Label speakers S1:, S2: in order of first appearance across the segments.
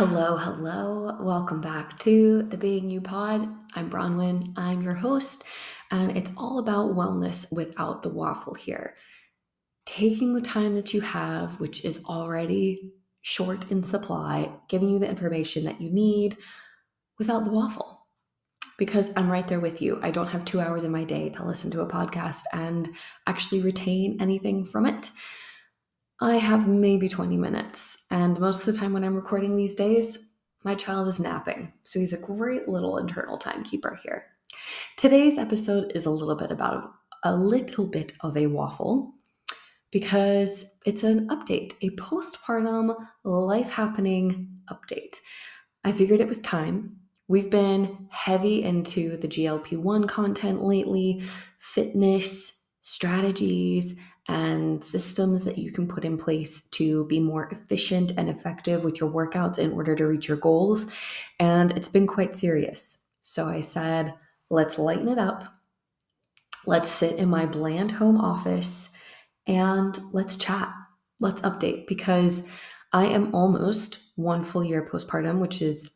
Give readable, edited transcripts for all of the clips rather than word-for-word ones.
S1: Hello. Welcome back to the Being You Pod. I'm Bronwyn. I'm your host, and it's all about wellness without the waffle here. Taking the time that you have, which is already short in supply, giving you the information that you need without the waffle. Because I'm right there with you. I don't have 2 hours in my day to listen to a podcast and actually retain anything from it. I have maybe 20 minutes, and most of the time when I'm recording these days, my child is napping, so he's a great little internal timekeeper here. Today's episode is a little bit of a waffle because it's an update, a postpartum life happening update. I figured it was time. We've been heavy into the GLP-1 content lately, fitness, strategies, and systems that you can put in place to be more efficient and effective with your workouts in order to reach your goals. And it's been quite serious. So I said, let's lighten it up. Let's sit in my bland home office and let's chat. Let's update because I am almost 1 full year postpartum, which is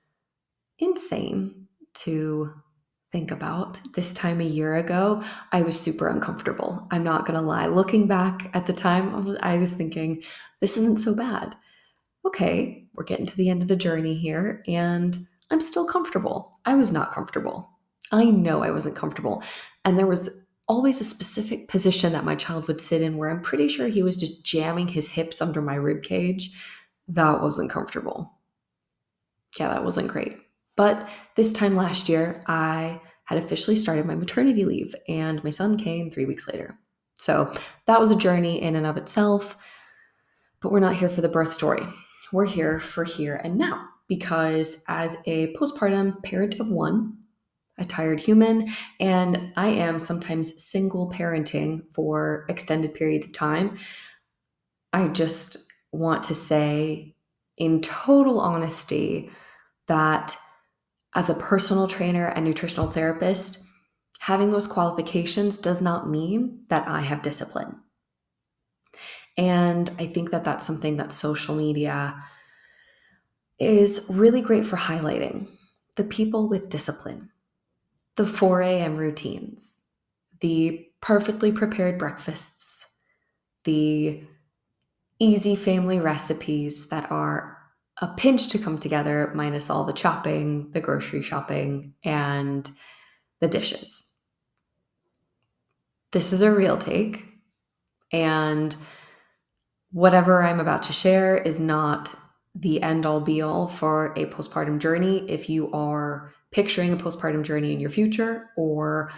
S1: insane to think about. This time a year ago, I was super uncomfortable. I'm not going to lie. Looking back at the time, I was thinking, this isn't so bad. Okay, we're getting to the end of the journey here, and I'm still comfortable. I was not comfortable. I know I wasn't comfortable. And there was always a specific position that my child would sit in where I'm pretty sure he was just jamming his hips under my rib cage. That wasn't comfortable. Yeah, that wasn't great. But this time last year, I had officially started my maternity leave, and my son came 3 weeks later. So that was a journey in and of itself, but we're not here for the birth story. We're here for here and now, because as a postpartum parent of one, a tired human, and I am sometimes single parenting for extended periods of time, I just want to say in total honesty that as a personal trainer and nutritional therapist, having those qualifications does not mean that I have discipline. And I think that that's something that social media is really great for highlighting. The people with discipline, the 4 a.m. routines, the perfectly prepared breakfasts, the easy family recipes that are a pinch to come together, minus all the chopping, the grocery shopping, and the dishes. This is a real take, and whatever I'm about to share is not the end all be all for a postpartum journey. If you are picturing a postpartum journey in your future, or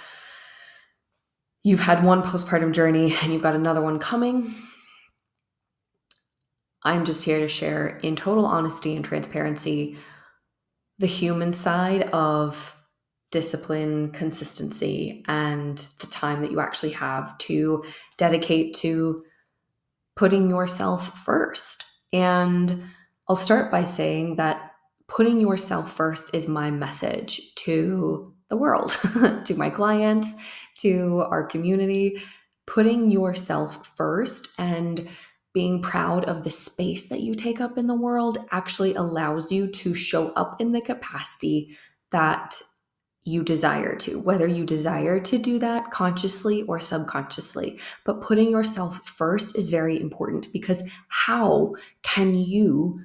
S1: you've had one postpartum journey and you've got another one coming, I'm just here to share in total honesty and transparency the human side of discipline, consistency, and the time that you actually have to dedicate to putting yourself first. And I'll start by saying that putting yourself first is my message to the world, to my clients, to our community. Putting yourself first and being proud of the space that you take up in the world actually allows you to show up in the capacity that you desire to, whether you desire to do that consciously or subconsciously. But putting yourself first is very important, because how can you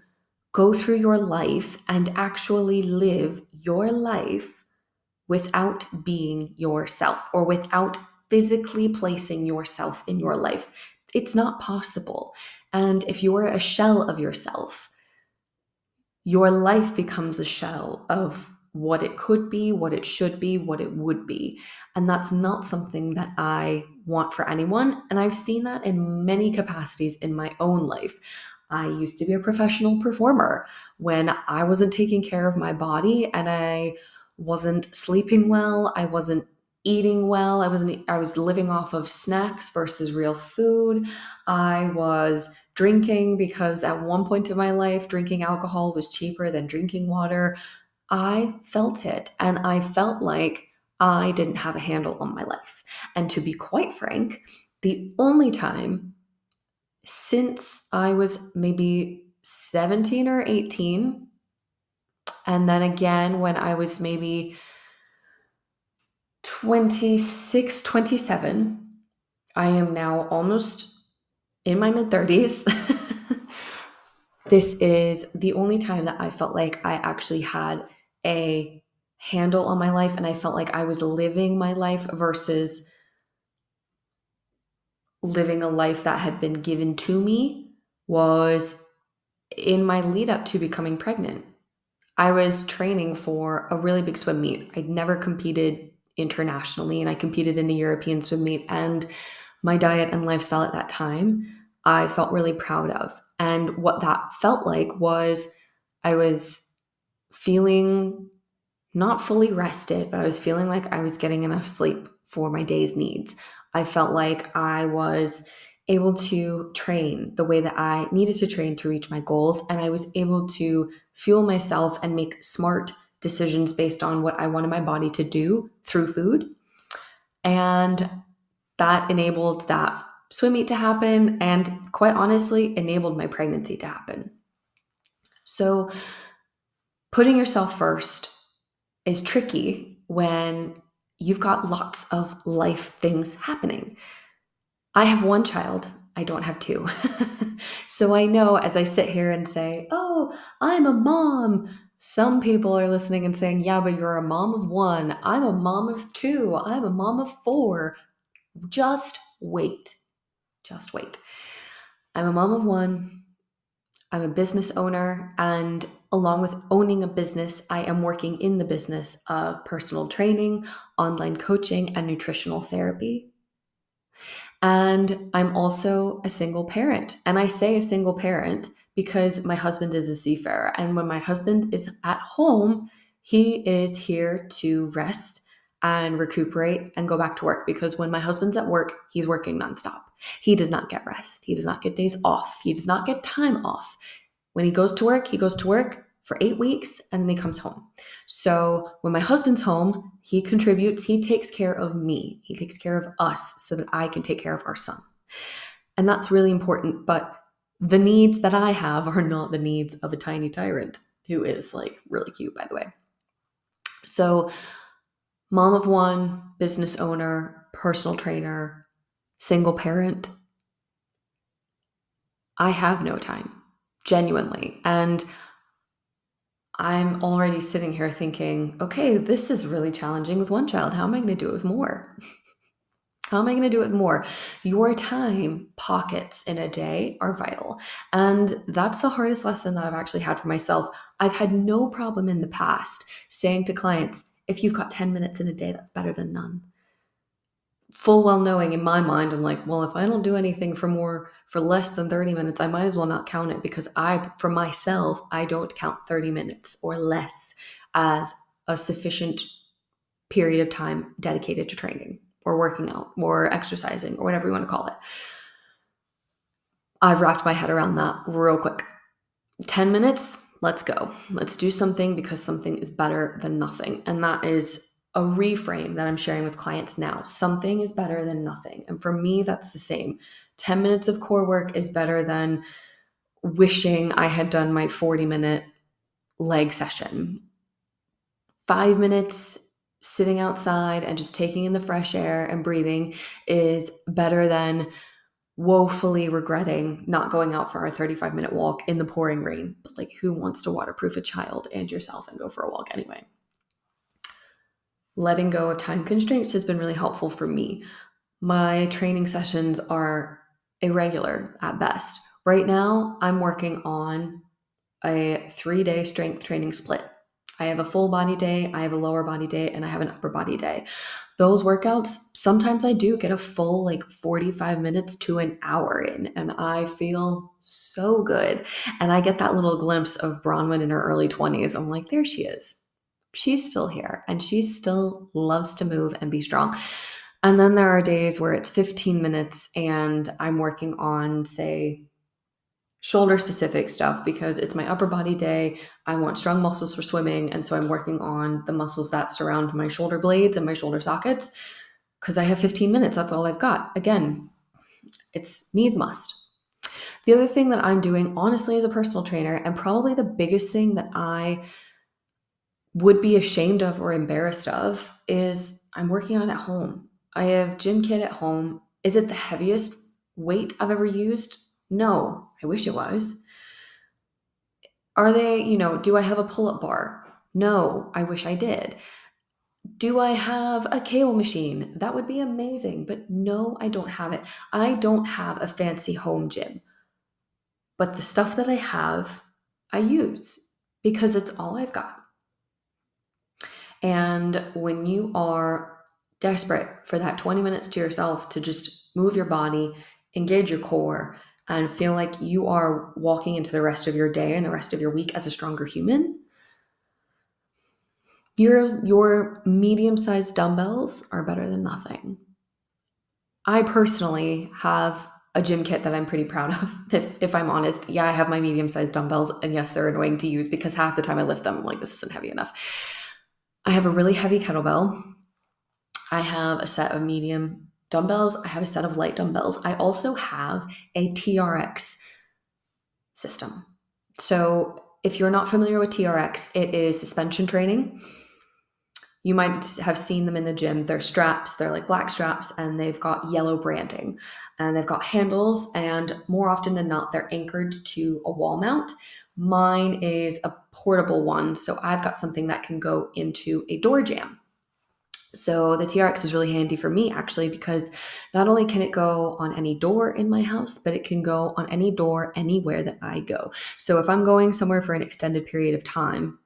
S1: go through your life and actually live your life without being yourself, or without physically placing yourself in your life? It's not possible. And if you're a shell of yourself, your life becomes a shell of what it could be, what it should be, what it would be. And that's not something that I want for anyone. And I've seen that in many capacities in my own life. I used to be a professional performer when I wasn't taking care of my body, and I wasn't sleeping well. I wasn't eating well. I was living off of snacks versus real food. I was drinking because at one point in my life, drinking alcohol was cheaper than drinking water. I felt it, and I felt like I didn't have a handle on my life. And to be quite frank, the only time since I was maybe 17 or 18 And then again, when I was maybe 26, 27, I am now almost in my mid 30s. This is the only time that I felt like I actually had a handle on my life and I felt like I was living my life versus living a life that had been given to me, was in my lead up to becoming pregnant. I was training for a really big swim meet. I'd never competed internationally, and I competed in a European swim meet. And my diet and lifestyle at that time, I felt really proud of. And what that felt like was I was feeling not fully rested, but I was feeling like I was getting enough sleep for my day's needs. I felt like I was able to train the way that I needed to train to reach my goals. And I was able to fuel myself and make smart decisions based on what I wanted my body to do through food. And that enabled that swim meet to happen. And quite honestly, enabled my pregnancy to happen. So putting yourself first is tricky when you've got lots of life things happening. I have one child, I don't have two. So I know as I sit here and say, oh, I'm a mom, some people are listening and saying, yeah, but you're a mom of one. I'm a mom of two. I'm a mom of four. Just wait. Just wait. I'm a mom of one. I'm a business owner, and along with owning a business, I am working in the business of personal training, online coaching, and nutritional therapy. And I'm also a single parent. And I say a single parent because my husband is a seafarer. And when my husband is at home, he is here to rest and recuperate and go back to work, because when my husband's at work, he's working nonstop. He does not get rest. He does not get days off. He does not get time off. When he goes to work for 8 weeks and then he comes home. So when my husband's home, he contributes, he takes care of me. He takes care of us so that I can take care of our son. And that's really important. But the needs that I have are not the needs of a tiny tyrant, who is like really cute, by the way. So mom of one, business owner, personal trainer, single parent. I have no time, genuinely. And I'm already sitting here thinking, okay, this is really challenging with one child. How am I going to do it with more? How am I going to do it more? Your time pockets in a day are vital. And that's the hardest lesson that I've actually had for myself. I've had no problem in the past saying to clients, if you've got 10 minutes in a day, that's better than none. Full well knowing in my mind, I'm like, well, if I don't do anything for less than 30 minutes, I might as well not count it, because for myself, I don't count 30 minutes or less as a sufficient period of time dedicated to training or working out or exercising or whatever you want to call it. I've wrapped my head around that real quick. 10 minutes, let's go. Let's do something, because something is better than nothing. And that is a reframe that I'm sharing with clients now. Something is better than nothing. And for me, that's the same. 10 minutes of core work is better than wishing I had done my 40-minute leg session. 5 minutes sitting outside and just taking in the fresh air and breathing is better than woefully regretting not going out for our 35-minute walk in the pouring rain. But like, who wants to waterproof a child and yourself and go for a walk anyway? Letting go of time constraints has been really helpful for me. My training sessions are irregular at best. Right now, I'm working on a 3-day strength training split. I have a full body day, I have a lower body day, and I have an upper body day. Those workouts, sometimes I do get a full 45 minutes to an hour in, and I feel so good. And I get that little glimpse of Bronwyn in her early 20s. I'm like, there she is. She's still here, and she still loves to move and be strong. And then there are days where it's 15 minutes and I'm working on, say, shoulder specific stuff, because it's my upper body day. I want strong muscles for swimming. And so I'm working on the muscles that surround my shoulder blades and my shoulder sockets, because I have 15 minutes. That's all I've got. Again, it's needs must. The other thing that I'm doing, honestly, as a personal trainer, and probably the biggest thing that I would be ashamed of or embarrassed of is I'm working on at home. I have gym kit at home. Is it the heaviest weight I've ever used? No, I wish it was. Are they, do I have a pull up bar? No, I wish I did. Do I have a cable machine? That would be amazing, but no, I don't have it. I don't have a fancy home gym, but the stuff that I have, I use because it's all I've got. And when you are desperate for that 20 minutes to yourself to just move your body, engage your core, and feel like you are walking into the rest of your day and the rest of your week as a stronger human, your medium-sized dumbbells are better than nothing. I personally have a gym kit that I'm pretty proud of, if I'm honest. Yeah, I have my medium-sized dumbbells, and yes, they're annoying to use because half the time I lift them, I'm like, this isn't heavy enough. I have a really heavy kettlebell. I have a set of medium dumbbells. I have a set of light dumbbells. I also have a TRX system. So if you're not familiar with TRX, it is suspension training. You might have seen them in the gym. They're straps, they're like black straps, and they've got yellow branding. And they've got handles, and more often than not, they're anchored to a wall mount. Mine is a portable one, so I've got something that can go into a door jamb. So the TRX is really handy for me actually, because not only can it go on any door in my house, but it can go on any door anywhere that I go. So if I'm going somewhere for an extended period of time,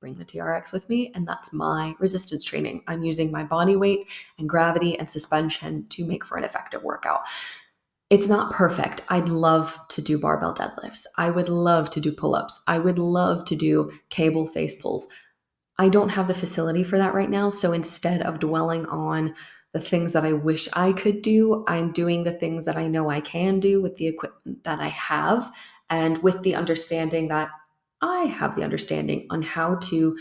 S1: bring the TRX with me, and that's my resistance training. I'm using my body weight and gravity and suspension to make for an effective workout. It's not perfect. I'd love to do barbell deadlifts. I would love to do pull-ups. I would love to do cable face pulls. I don't have the facility for that right now. So instead of dwelling on the things that I wish I could do, I'm doing the things that I know I can do with the equipment that I have, and with the understanding that I have the understanding on how to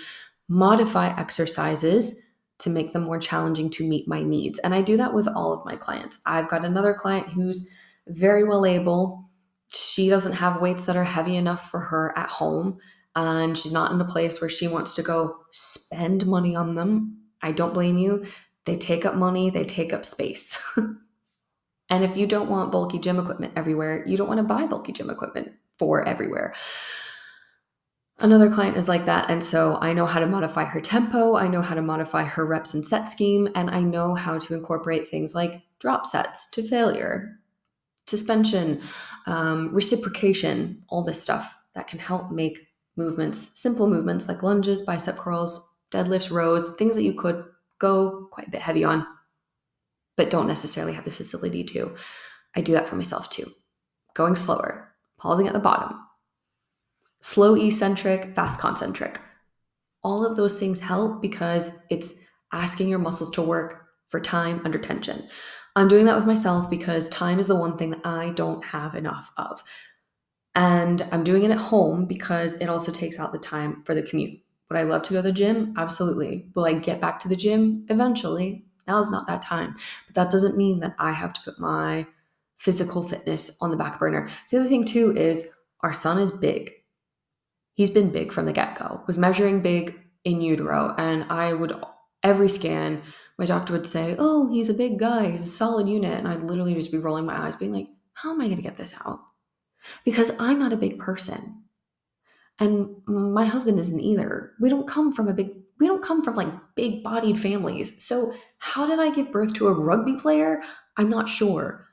S1: modify exercises to make them more challenging to meet my needs. And I do that with all of my clients. I've got another client who's very well able. She doesn't have weights that are heavy enough for her at home, and she's not in a place where she wants to go spend money on them. I don't blame you. They take up money, they take up space. And if you don't want bulky gym equipment everywhere, you don't want to buy bulky gym equipment for everywhere. Another client is like that. And so I know how to modify her tempo. I know how to modify her reps and set scheme. And I know how to incorporate things like drop sets to failure, suspension, reciprocation, all this stuff that can help make movements, simple movements like lunges, bicep curls, deadlifts, rows, things that you could go quite a bit heavy on, but don't necessarily have the facility to. I do that for myself too. Going slower, pausing at the bottom, slow eccentric, fast concentric. All of those things help because it's asking your muscles to work for time under tension. I'm doing that with myself because time is the one thing that I don't have enough of. And I'm doing it at home because it also takes out the time for the commute. Would I love to go to the gym? Absolutely. Will I get back to the gym eventually? Now is not that time. But that doesn't mean that I have to put my physical fitness on the back burner. The other thing too is our son is big. He's been big from the get-go, was measuring big in utero. And every scan, my doctor would say, oh, he's a big guy. He's a solid unit. And I'd literally just be rolling my eyes being like, how am I going to get this out? Because I'm not a big person. And my husband isn't either. We don't come from like big bodied families. So how did I give birth to a rugby player? I'm not sure.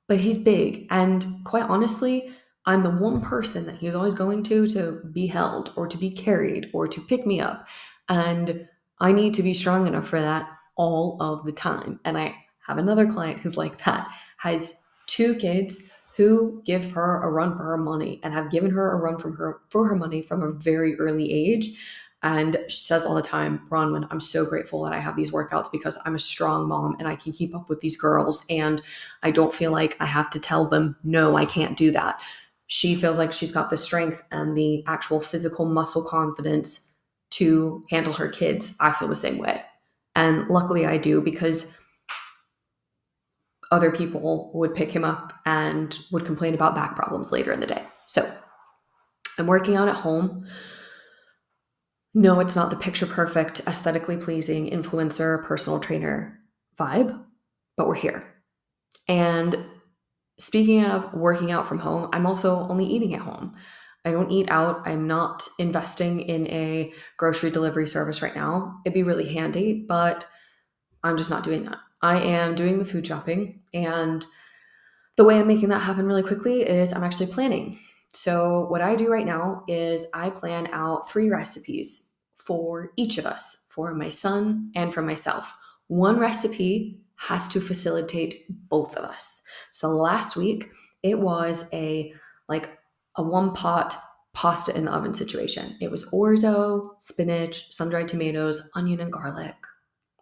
S1: But he's big. And quite honestly, I'm the one person that he's always going to be held or to be carried or to pick me up. And I need to be strong enough for that all of the time. And I have another client who's like that, has 2 kids who give her a run for her money and have given her a run for her money from a very early age. And she says all the time, Bronwyn, I'm so grateful that I have these workouts because I'm a strong mom and I can keep up with these girls. And I don't feel like I have to tell them, no, I can't do that. She feels like she's got the strength and the actual physical muscle confidence to handle her kids. I feel the same way. And luckily I do, because other people would pick him up and would complain about back problems later in the day. So I'm working out at home. No, it's not the picture perfect, aesthetically pleasing influencer, personal trainer vibe, but we're here. And speaking of working out from home, I'm also only eating at home. I don't eat out. I'm not investing in a grocery delivery service right now. It'd be really handy, but I'm just not doing that. I am doing the food shopping, and the way I'm making that happen really quickly is I'm actually planning. So, what I do right now is I plan out 3 recipes for each of us, for my son and for myself. One recipe has to facilitate both of us. So, last week it was a one pot pasta in the oven situation. It was orzo, spinach, sun-dried tomatoes, onion and garlic,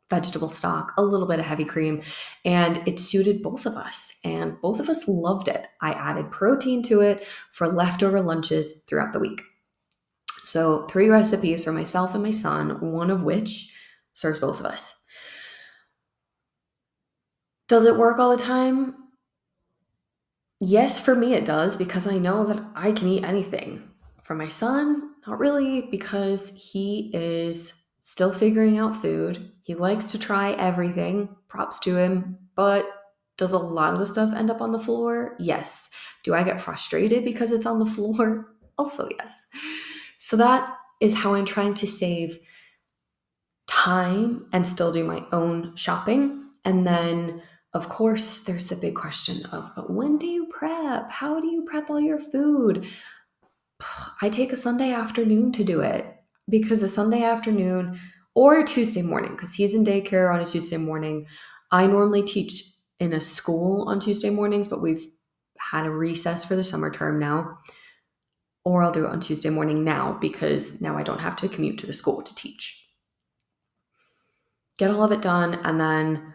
S1: vegetable stock, a little bit of heavy cream, and it suited both of us. And both of us loved it. I added protein to it for leftover lunches throughout the week. So 3 recipes for myself and my son, one of which serves both of us. Does it work all the time? Yes, for me it does, because I know that I can eat anything. For my son, not really, because he is still figuring out food. He likes to try everything, props to him, but does a lot of the stuff end up on the floor? Yes. Do I get frustrated because it's on the floor? Also, yes. So that is how I'm trying to save time and still do my own shopping. And then, of course, there's the big question of, but when do you prep? How do you prep all your food? I take a Sunday afternoon to do it, because a Sunday afternoon or a Tuesday morning, because he's in daycare on a Tuesday morning. I normally teach in a school on Tuesday mornings, but we've had a recess for the summer term now. Or I'll do it on Tuesday morning now, because now I don't have to commute to the school to teach. Get all of it done, and then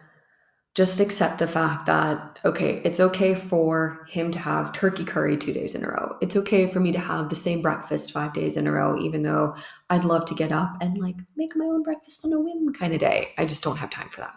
S1: just accept the fact that, okay, it's okay for him to have turkey curry 2 days in a row. It's okay for me to have the same breakfast 5 days in a row, even though I'd love to get up and make my own breakfast on a whim kind of day. I just don't have time for that.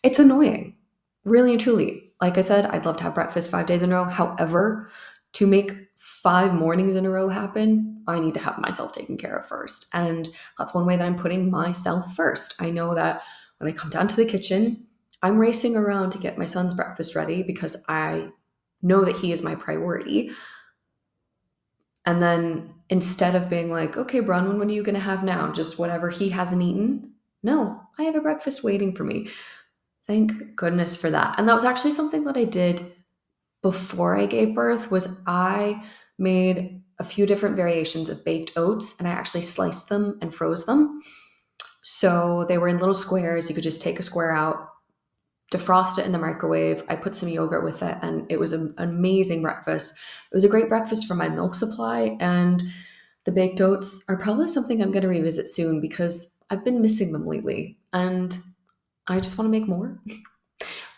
S1: It's annoying, really and truly. Like I said, I'd love to have breakfast 5 days in a row. However, to make 5 mornings in a row happen, I need to have myself taken care of first. And that's one way that I'm putting myself first. I know that when I come down to the kitchen, I'm racing around to get my son's breakfast ready because I know that he is my priority. And then instead of being like, okay, Bronwyn, what are you going to have now? Just whatever he hasn't eaten? No, I have a breakfast waiting for me. Thank goodness for that. And that was actually something that I did before I gave birth. Was I made a few different variations of baked oats, and I actually sliced them and froze them. So they were in little squares. You could just take a square out, defrost it in the microwave. I put some yogurt with it, and it was an amazing breakfast. It was a great breakfast for my milk supply, and the baked oats are probably something I'm going to revisit soon, because I've been missing them lately, and I just want to make more.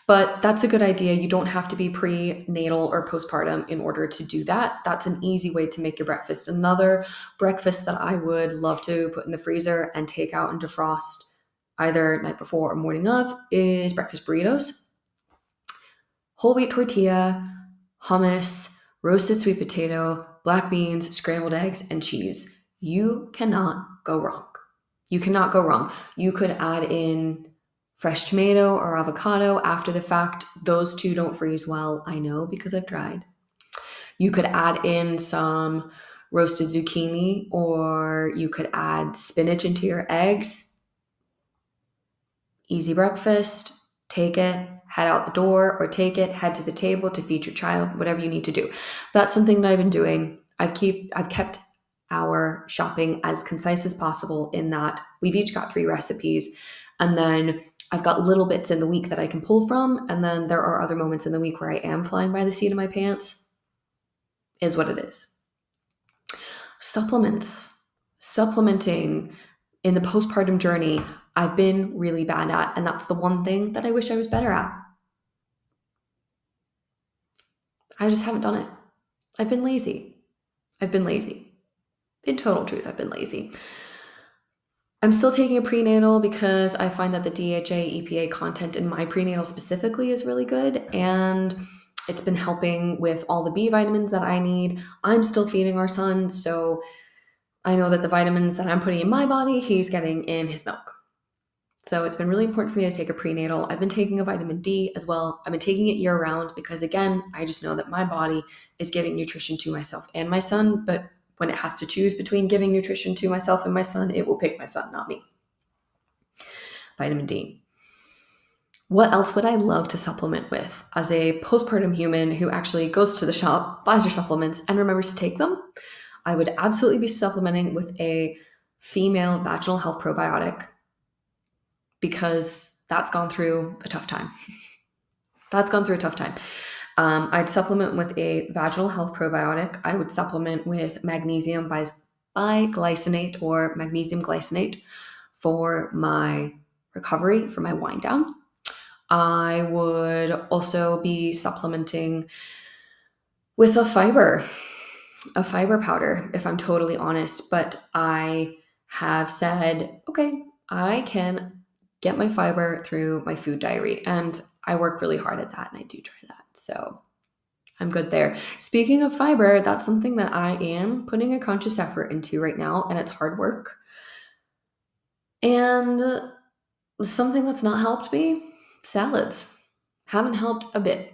S1: But that's a good idea. You don't have to be prenatal or postpartum in order to do that. That's an easy way to make your breakfast. Another breakfast that I would love to put in the freezer and take out and defrost either night before or morning of is breakfast burritos. Whole wheat tortilla, hummus, roasted sweet potato, black beans, scrambled eggs, and cheese. You cannot go wrong. You cannot go wrong. You could add in fresh tomato or avocado after the fact. Those two don't freeze well, I know, because I've tried. You could add in some roasted zucchini, or you could add spinach into your eggs. Easy breakfast. Take it, head out the door, or take it, head to the table to feed your child, whatever you need to do. That's something that I've been doing. I've kept our shopping as concise as possible, in that we've each got 3 recipes, and then I've got little bits in the week that I can pull from, and then there are other moments in the week where I am flying by the seat of my pants. Is what it is. Supplementing in the postpartum journey, I've been really bad at, and that's the one thing that I wish I was better at. I just haven't done it. I've been lazy. In total truth, I've been lazy. I'm still taking a prenatal because I find that the DHA, EPA content in my prenatal specifically is really good, and it's been helping with all the B vitamins that I need. I'm still feeding our son, so I know that the vitamins that I'm putting in my body, he's getting in his milk. So it's been really important for me to take a prenatal. I've been taking a vitamin D as well. I've been taking it year round because, again, I just know that my body is giving nutrition to myself and my son. But when it has to choose between giving nutrition to myself and my son, it will pick my son, not me. Vitamin D. What else would I love to supplement with as a postpartum human who actually goes to the shop, buys her supplements, and remembers to take them? I would absolutely be supplementing with a female vaginal health probiotic because that's gone through a tough time. I'd supplement with a vaginal health probiotic. I would supplement with magnesium biglycinate or magnesium glycinate for my recovery, for my wind down. I would also be supplementing with a fiber powder, if I'm totally honest. But I have said, okay, I can get my fiber through my food diary. And I work really hard at that, and I do try that. So I'm good there. Speaking of fiber, that's something that I am putting a conscious effort into right now, and it's hard work. And something that's not helped me, salads. Haven't helped a bit.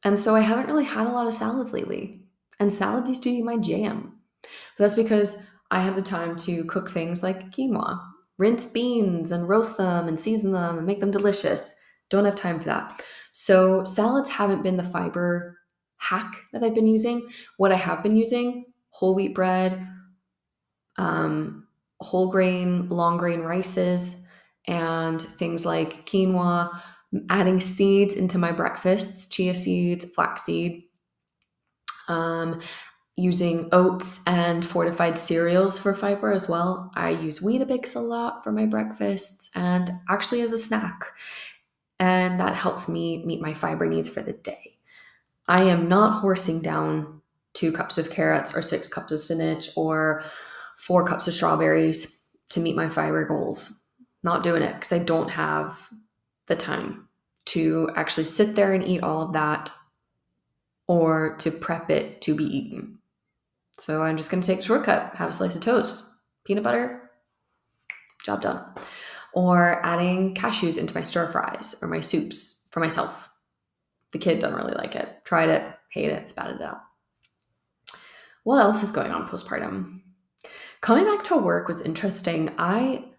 S1: And so I haven't really had a lot of salads lately. And salads used to be my jam. But that's because I had the time to cook things like quinoa, rinse beans and roast them and season them and make them delicious. Don't have time for that. So salads haven't been the fiber hack that I've been using. What I have been using, whole wheat bread, whole grain, long grain rices, and things like quinoa, adding seeds into my breakfasts, chia seeds, flaxseed, using oats and fortified cereals for fiber as well. I use Weetabix a lot for my breakfasts and actually as a snack. And that helps me meet my fiber needs for the day. I am not horsing down 2 cups of carrots or 6 cups of spinach or 4 cups of strawberries to meet my fiber goals. Not doing it because I don't have the time to actually sit there and eat all of that or to prep it to be eaten. So I'm just going to take the shortcut, have a slice of toast, peanut butter, job done. Or adding cashews into my stir fries or my soups for myself. The kid doesn't really like it. Tried it, hate it, spat it out. What else is going on postpartum? Coming back to work was interesting. I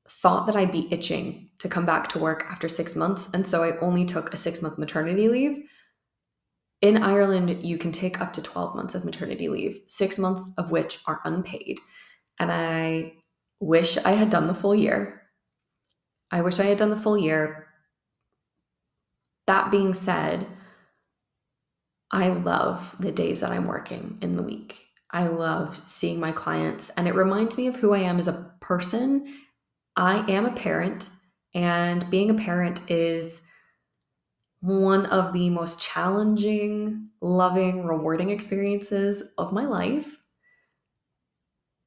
S1: thought that I'd be itching to come back to work after 6 months, and so I only took a 6-month maternity leave. In Ireland, you can take up to 12 months of maternity leave, 6 months of which are unpaid. And I wish I had done the full year. That being said, I love the days that I'm working in the week. I love seeing my clients, and it reminds me of who I am as a person. I am a parent, and being a parent is one of the most challenging, loving, rewarding experiences of my life.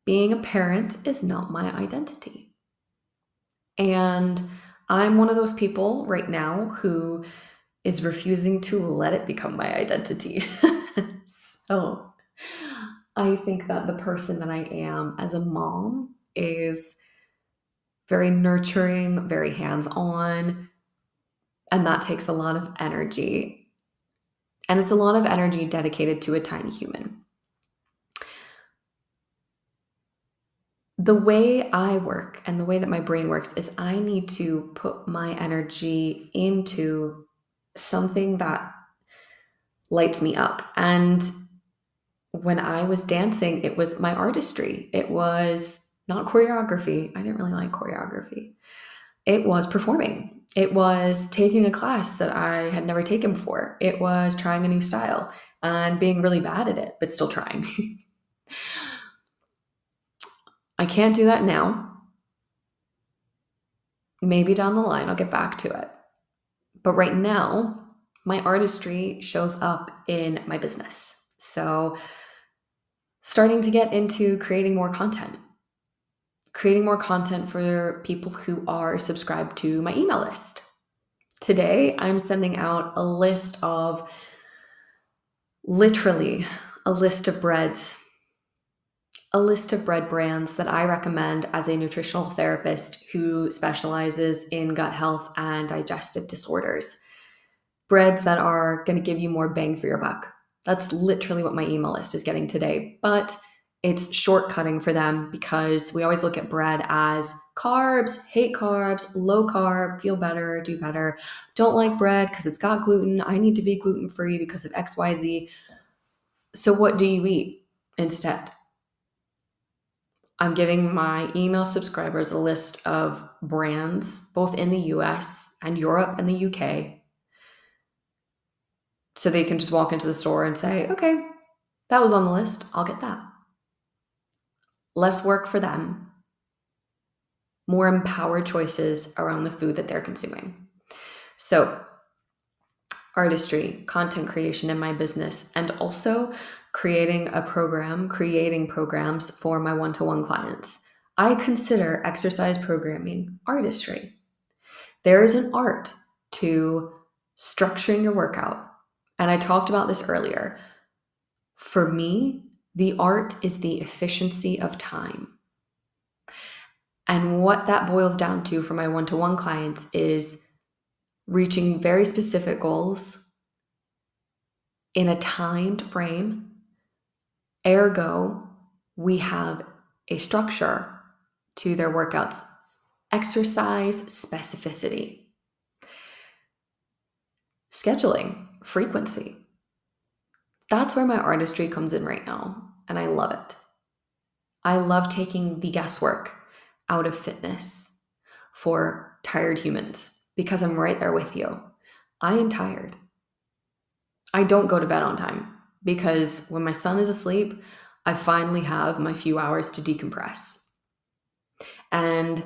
S1: Being a parent is not my identity. And I'm one of those people right now who is refusing to let it become my identity. So I think that the person that I am as a mom is very nurturing, very hands-on, and that takes a lot of energy. And it's a lot of energy dedicated to a tiny human. The way I work and the way that my brain works is I need to put my energy into something that lights me up. And when I was dancing, it was my artistry. It was not choreography. I didn't really like choreography. It was performing. It was taking a class that I had never taken before. It was trying a new style and being really bad at it, but still trying. I can't do that now. Maybe down the line, I'll get back to it. But right now, my artistry shows up in my business. So starting to get into creating more content for people who are subscribed to my email list. Today, I'm sending out literally a list of breads, a list of bread brands that I recommend as a nutritional therapist who specializes in gut health and digestive disorders. Breads that are going to give you more bang for your buck. That's literally what my email list is getting today. But it's shortcutting for them because we always look at bread as carbs, hate carbs, low carb, feel better, do better. Don't like bread because it's got gluten. I need to be gluten-free because of XYZ. So what do you eat instead? I'm giving my email subscribers a list of brands, both in the US and Europe and the UK, so they can just walk into the store and say, okay, that was on the list. I'll get that. Less work for them, more empowered choices around the food that they're consuming. So, artistry, content creation in my business, and also creating programs for my one-to-one clients. I consider exercise programming artistry. There is an art to structuring your workout. And I talked about this earlier. For me, the art is the efficiency of time. And what that boils down to for my one-to-one clients is reaching very specific goals in a timed frame. Ergo, we have a structure to their workouts. Exercise specificity. Scheduling, frequency. That's where my artistry comes in right now, and I love it. I love taking the guesswork out of fitness for tired humans because I'm right there with you. I am tired. I don't go to bed on time because when my son is asleep, I finally have my few hours to decompress. And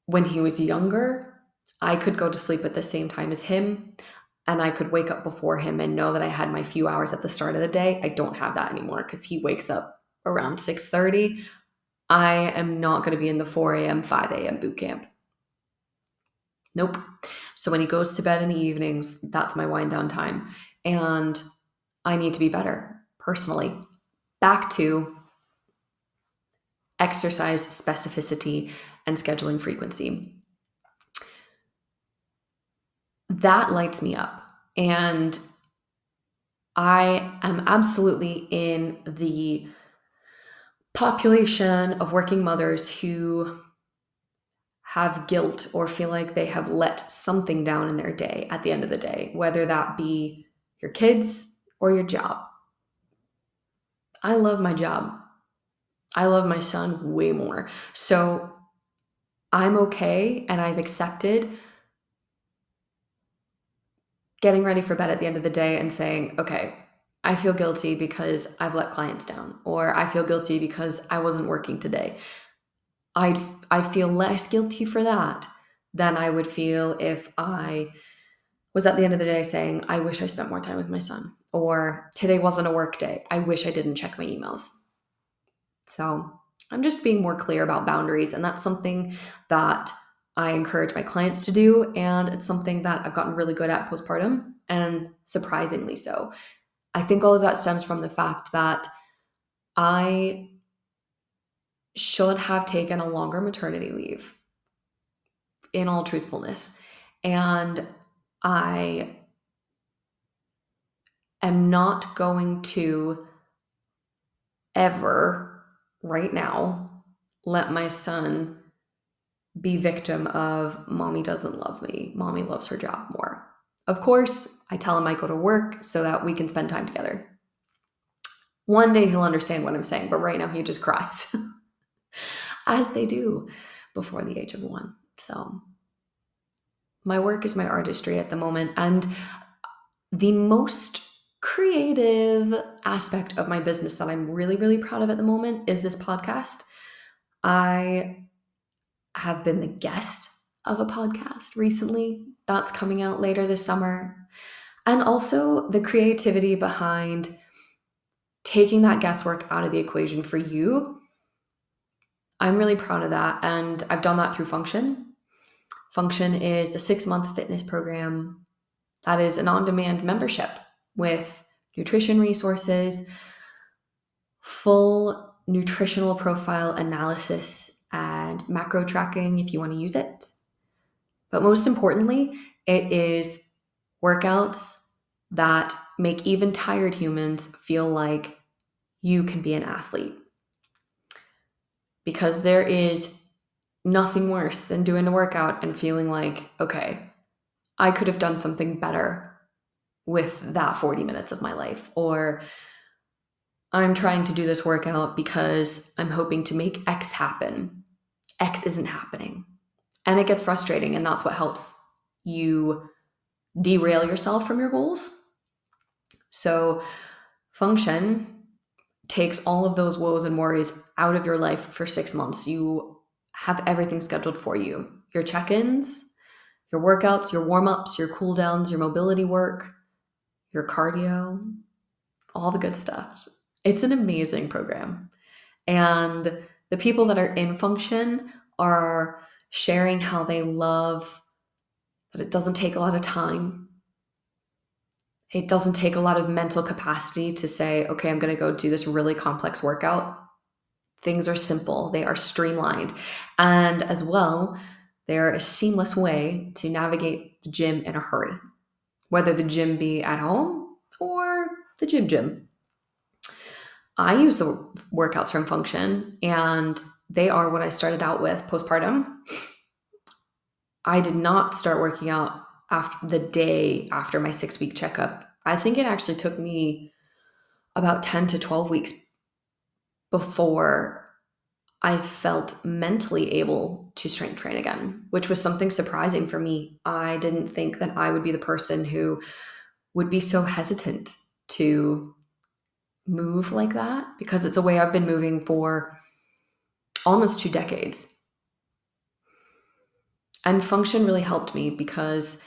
S1: when he was younger, I could go to sleep at the same time as him, and I could wake up before him and know that I had my few hours at the start of the day. I don't have that anymore because he wakes up around 6:30. I am not going to be in the 4 a.m., 5 a.m. boot camp. Nope. So when he goes to bed in the evenings, that's my wind down time. And I need to be better personally. Back to exercise specificity and scheduling frequency. That lights me up. And I am absolutely in the population of working mothers who have guilt or feel like they have let something down in their day at the end of the day, whether that be your kids or your job. I love my job. I love my son way more. So I'm okay, and I've accepted getting ready for bed at the end of the day and saying, okay, I feel guilty because I've let clients down, or I feel guilty because I wasn't working today. I feel less guilty for that than I would feel if I was at the end of the day saying, I wish I spent more time with my son, or today wasn't a work day. I wish I didn't check my emails. So I'm just being more clear about boundaries, and that's something that I encourage my clients to do, and it's something that I've gotten really good at postpartum, and surprisingly so. I think all of that stems from the fact that I should have taken a longer maternity leave, in all truthfulness, and I am not going to ever, right now, let my son be victim of mommy doesn't love me, mommy loves her job more. Of course, I tell him I go to work so that we can spend time together. One day he'll understand what I'm saying, but right now he just cries, as they do before the age of 1. So my work is my artistry at the moment, and the most creative aspect of my business that I'm really, really proud of at the moment is this podcast. I have been the guest of a podcast recently that's coming out later this summer. And also the creativity behind taking that guesswork out of the equation for you. I'm really proud of that. And I've done that through Function. Function is a 6-month fitness program that is an on-demand membership with nutrition resources, full nutritional profile analysis and macro tracking if you want to use it. But most importantly, it is workouts that make even tired humans feel like you can be an athlete. Because there is nothing worse than doing a workout and feeling like, okay, I could have done something better with that 40 minutes of my life. Or I'm trying to do this workout because I'm hoping to make X happen. X isn't happening. And it gets frustrating, and that's what helps you derail yourself from your goals. So function takes all of those woes and worries out of your life for 6 months. You have everything scheduled for you. Your check-ins, your workouts, your warm-ups, your cool downs, your mobility work, your cardio, all the good stuff. It's an amazing program. And the people that are in function are sharing how they love that it doesn't take a lot of time. It doesn't take a lot of mental capacity to say, okay, I'm going to go do this really complex workout. Things are simple. They are streamlined. And as well, they're a seamless way to navigate the gym in a hurry, whether the gym be at home or the gym. I use the workouts from Function, and they are what I started out with postpartum. I did not start working out after the day after my 6-week checkup. I think it actually took me about 10 to 12 weeks before I felt mentally able to strength train again, which was something surprising for me. I didn't think that I would be the person who would be so hesitant to move like that, because it's a way I've been moving for almost 2 decades. And Function really helped me because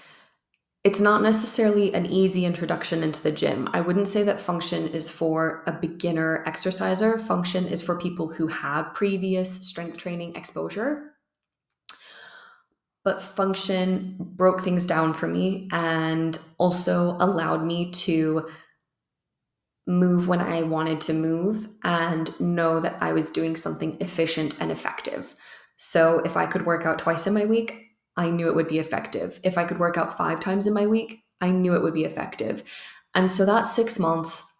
S1: it's not necessarily an easy introduction into the gym. I wouldn't say that Function is for a beginner exerciser. Function is for people who have previous strength training exposure. But Function broke things down for me and also allowed me to move when I wanted to move and know that I was doing something efficient and effective. So if I could work out twice in my week, I knew it would be effective. If I could work out 5 times in my week, I knew it would be effective. And so that 6 months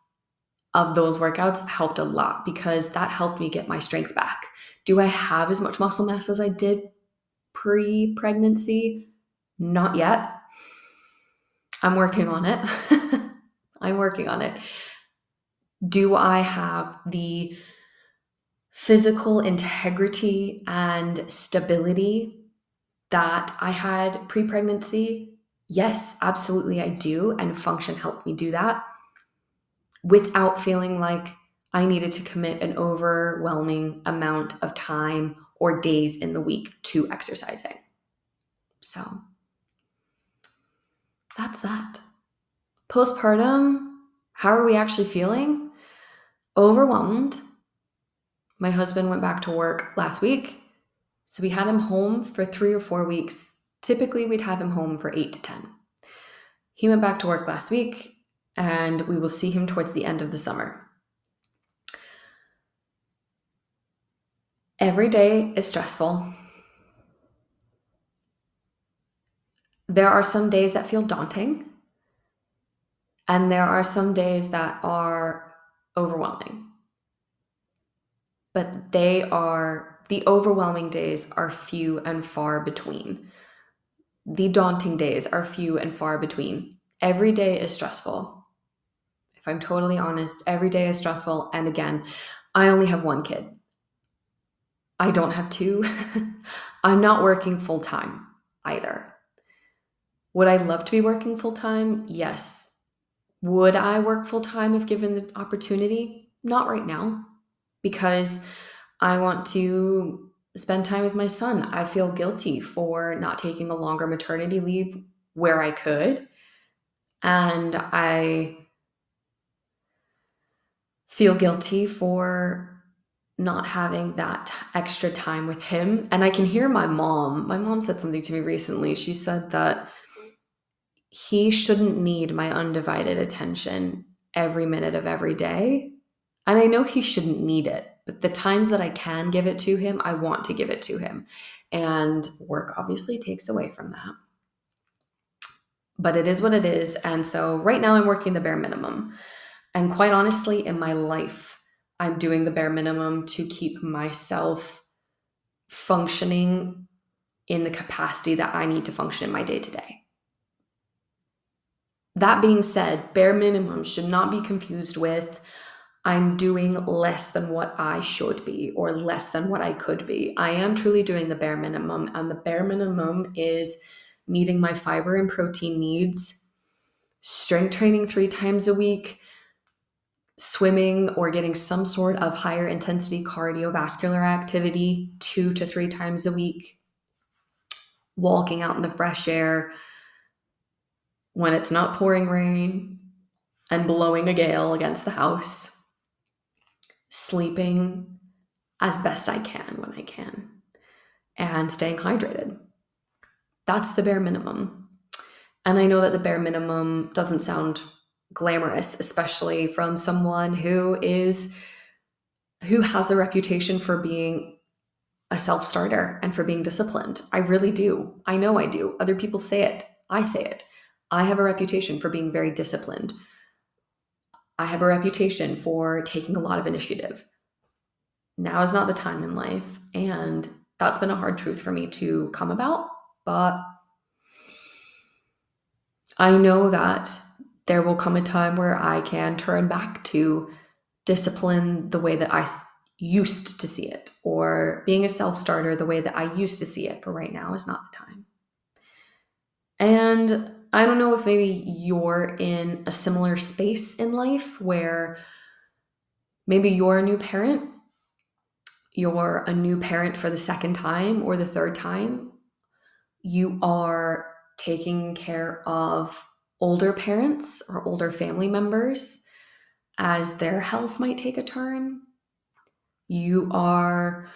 S1: of those workouts helped a lot because that helped me get my strength back. Do I have as much muscle mass as I did pre-pregnancy? Not yet. I'm working on it. I'm working on it. Do I have the physical integrity and stability that I had pre-pregnancy? Yes, absolutely I do. And Function helped me do that without feeling like I needed to commit an overwhelming amount of time or days in the week to exercising. So that's that. Postpartum, how are we actually feeling? Overwhelmed. My husband went back to work last week, so we had him home for 3 or 4 weeks. Typically, we'd have him home for 8 to 10. He went back to work last week, and we will see him towards the end of the summer. Every day is stressful. There are some days that feel daunting, and there are some days that are overwhelming. But the overwhelming days are few and far between. The daunting days are few and far between. Every day is stressful. If I'm totally honest, every day is stressful. And again, I only have 1 kid. I don't have 2. I'm not working full time either. Would I love to be working full time? Yes. Would I work full time if given the opportunity? Not right now, because I want to spend time with my son. I feel guilty for not taking a longer maternity leave where I could. And I feel guilty for not having that extra time with him. And I can hear my mom. My mom said something to me recently. She said that he shouldn't need my undivided attention every minute of every day. And I know he shouldn't need it. But the times that I can give it to him, I want to give it to him. And work obviously takes away from that. But it is what it is. And so right now I'm working the bare minimum. And quite honestly, in my life, I'm doing the bare minimum to keep myself functioning in the capacity that I need to function in my day to day. That being said, bare minimum should not be confused with I'm doing less than what I should be or less than what I could be. I am truly doing the bare minimum, and the bare minimum is meeting my fiber and protein needs, strength training 3 times a week, swimming or getting some sort of higher intensity cardiovascular activity 2 to 3 times a week, walking out in the fresh air when it's not pouring rain and blowing a gale against the house, sleeping as best I can when I can, and staying hydrated. That's the bare minimum. And I know that the bare minimum doesn't sound glamorous, especially from someone who has a reputation for being a self-starter and for being disciplined. I really do. I know I do. Other people say it. I say it. I have a reputation for being very disciplined. I have a reputation for taking a lot of initiative. Now is not the time in life, and that's been a hard truth for me to come about, but I know that there will come a time where I can turn back to discipline the way that I used to see it, or being a self-starter the way that I used to see it, but right now is not the time. And I don't know if maybe you're in a similar space in life where maybe you're a new parent for the second time or the third time. You are taking care of older parents or older family members as their health might take a turn. You are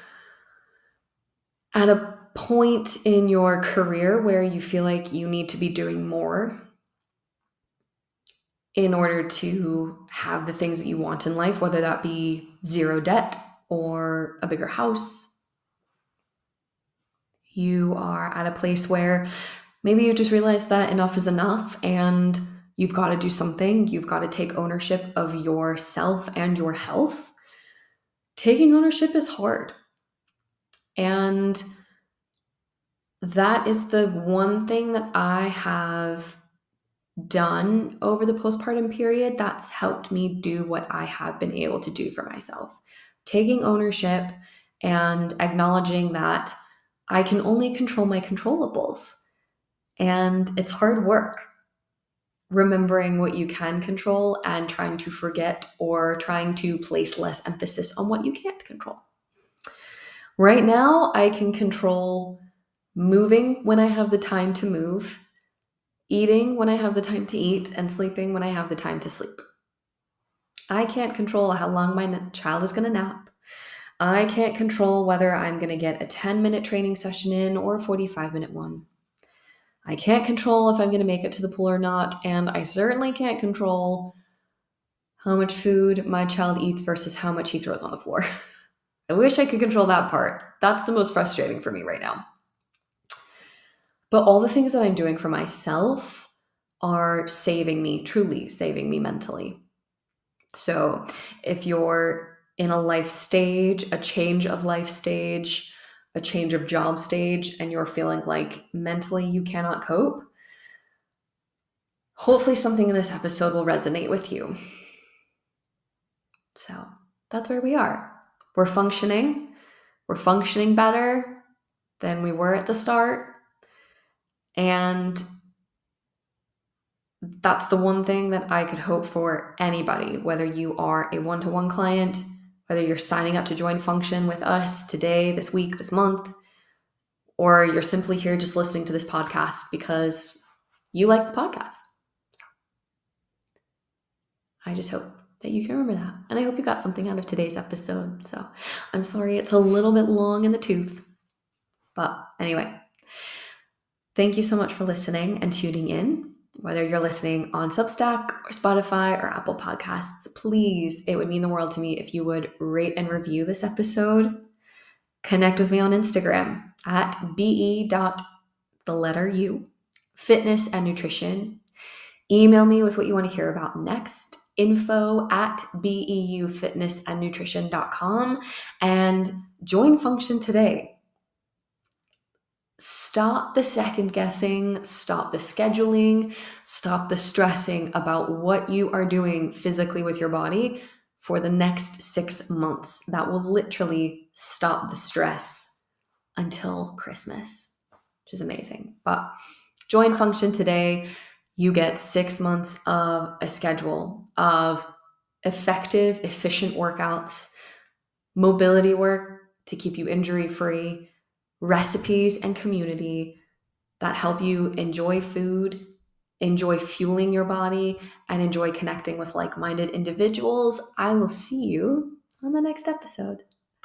S1: at a point in your career where you feel like you need to be doing more in order to have the things that you want in life, whether that be zero debt or a bigger house. You are at a place where maybe you just realized that enough is enough and you've got to do something. You've got to take ownership of yourself and your health. Taking ownership is hard. And that is the one thing that I have done over the postpartum period that's helped me do what I have been able to do for myself. Taking ownership and acknowledging that I can only control my controllables. And it's hard work. Remembering what you can control and trying to forget or trying to place less emphasis on what you can't control. Right now, I can control moving when I have the time to move, eating when I have the time to eat, and sleeping when I have the time to sleep. I can't control how long my child is going to nap. I can't control whether I'm going to get a 10-minute training session in or a 45-minute one. I can't control if I'm going to make it to the pool or not, and I certainly can't control how much food my child eats versus how much he throws on the floor. I wish I could control that part. That's the most frustrating for me right now. But all the things that I'm doing for myself are saving me, truly saving me mentally. So if you're in a life stage, a change of life stage, a change of job stage, and you're feeling like mentally you cannot cope, hopefully something in this episode will resonate with you. So that's where we are. We're functioning better than we were at the start. And that's the one thing that I could hope for anybody, whether you are a one-to-one client, whether you're signing up to join Function with us today, this week, this month, or you're simply here just listening to this podcast because you like the podcast. I just hope that you can remember that. And I hope you got something out of today's episode. So I'm sorry it's a little bit long in the tooth. But anyway, thank you so much for listening and tuning in. Whether you're listening on Substack or Spotify or Apple Podcasts, please, it would mean the world to me if you would rate and review this episode. Connect with me on Instagram at be.the fitness and nutrition. Email me with what you want to hear about next, info@beufitnessandnutrition.com, and join Function today. Stop the second guessing, stop the scheduling, stop the stressing about what you are doing physically with your body for the next 6 months. That will literally stop the stress until Christmas, which is amazing. But join Function today. You get 6 months of a schedule of effective, efficient workouts, mobility work to keep you injury-free, recipes and community that help you enjoy food, enjoy fueling your body, and enjoy connecting with like-minded individuals. I will see you on the next episode.